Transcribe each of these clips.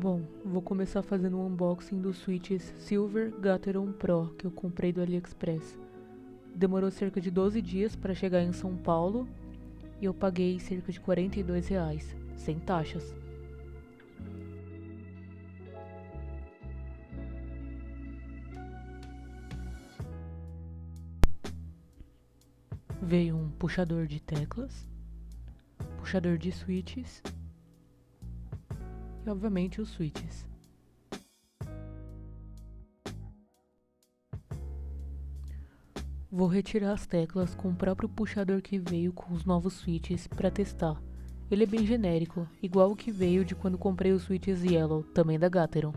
Bom, vou começar fazendo um unboxing dos switches Silver Gateron Pro que eu comprei do AliExpress. Demorou cerca de 12 dias para chegar em São Paulo e eu paguei cerca de R$ 42, sem taxas. Veio um puxador de teclas, puxador de switches e obviamente os switches. Vou retirar as teclas com o próprio puxador que veio com os novos switches para testar. Ele é bem genérico, igual o que veio de quando comprei os switches Yellow, também da Gateron.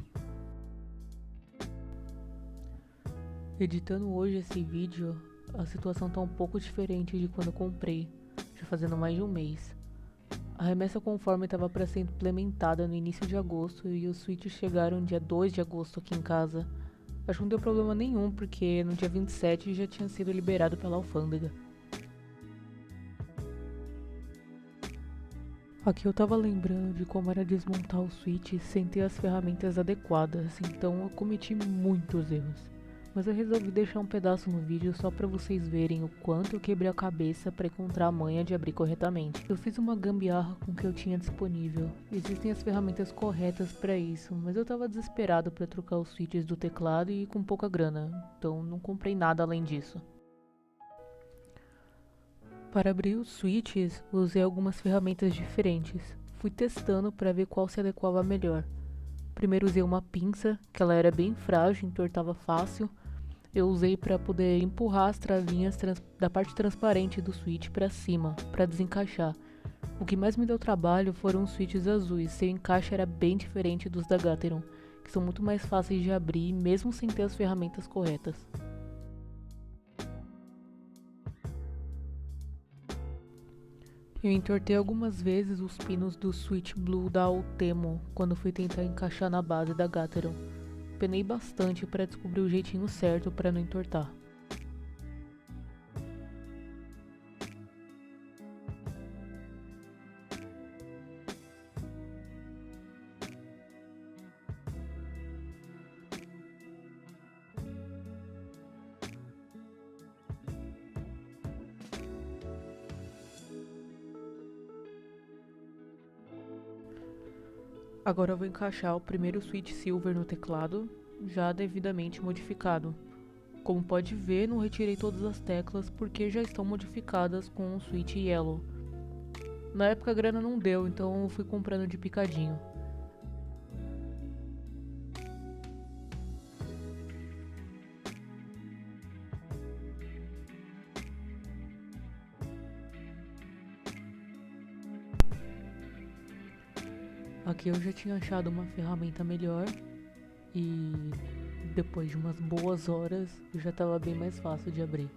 Editando hoje esse vídeo, a situação tá um pouco diferente de quando eu comprei, já fazendo mais de um mês. A remessa conforme estava para ser implementada no início de agosto e os switches chegaram dia 2 de agosto aqui em casa. Acho que não deu problema nenhum, porque no dia 27 já tinha sido liberado pela alfândega. Aqui eu tava lembrando de como era desmontar o switch sem ter as ferramentas adequadas, então eu cometi muitos erros. Mas eu resolvi deixar um pedaço no vídeo só pra vocês verem o quanto eu quebrei a cabeça pra encontrar a manha de abrir corretamente. Eu fiz uma gambiarra com o que eu tinha disponível. Existem as ferramentas corretas pra isso, mas eu tava desesperado pra trocar os switches do teclado e com pouca grana, então não comprei nada além disso. Para abrir os switches, usei algumas ferramentas diferentes. Fui testando para ver qual se adequava melhor. Primeiro usei uma pinça, que ela era bem frágil, entortava fácil. Eu usei para poder empurrar as travinhas da parte transparente do switch para cima, para desencaixar. O que mais me deu trabalho foram os switches azuis, seu encaixe era bem diferente dos da Gateron, que são muito mais fáceis de abrir mesmo sem ter as ferramentas corretas. Eu entortei algumas vezes os pinos do Switch Blue da Ultemo quando fui tentar encaixar na base da Gateron. Penei bastante para descobrir o jeitinho certo para não entortar. Agora eu vou encaixar o primeiro switch silver no teclado, já devidamente modificado. Como pode ver, não retirei todas as teclas porque já estão modificadas com o switch yellow. Na época a grana não deu, então eu fui comprando de picadinho. Aqui eu já tinha achado uma ferramenta melhor e depois de umas boas horas já estava bem mais fácil de abrir.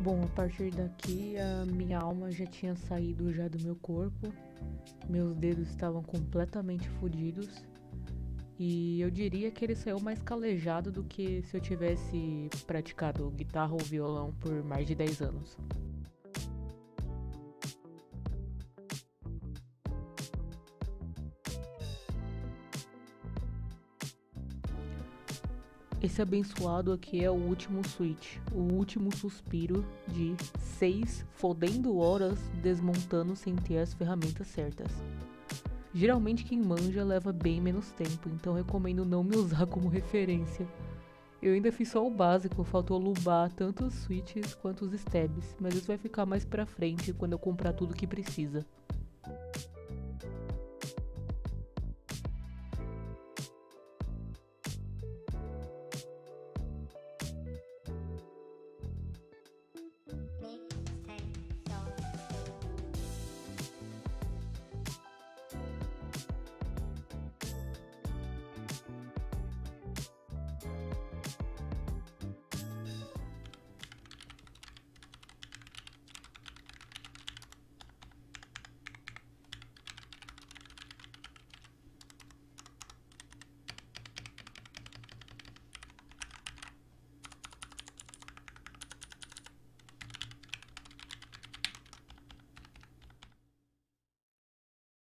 Bom, a partir daqui a minha alma já tinha saído já do meu corpo, meus dedos estavam completamente fodidos e eu diria que ele saiu mais calejado do que se eu tivesse praticado guitarra ou violão por mais de 10 anos. Esse abençoado aqui é o último switch, o último suspiro de 6 fodendo horas desmontando sem ter as ferramentas certas. Geralmente quem manja leva bem menos tempo, então recomendo não me usar como referência. Eu ainda fiz só o básico, faltou lubar tanto os switches quanto os stabs, mas isso vai ficar mais pra frente quando eu comprar tudo que precisa.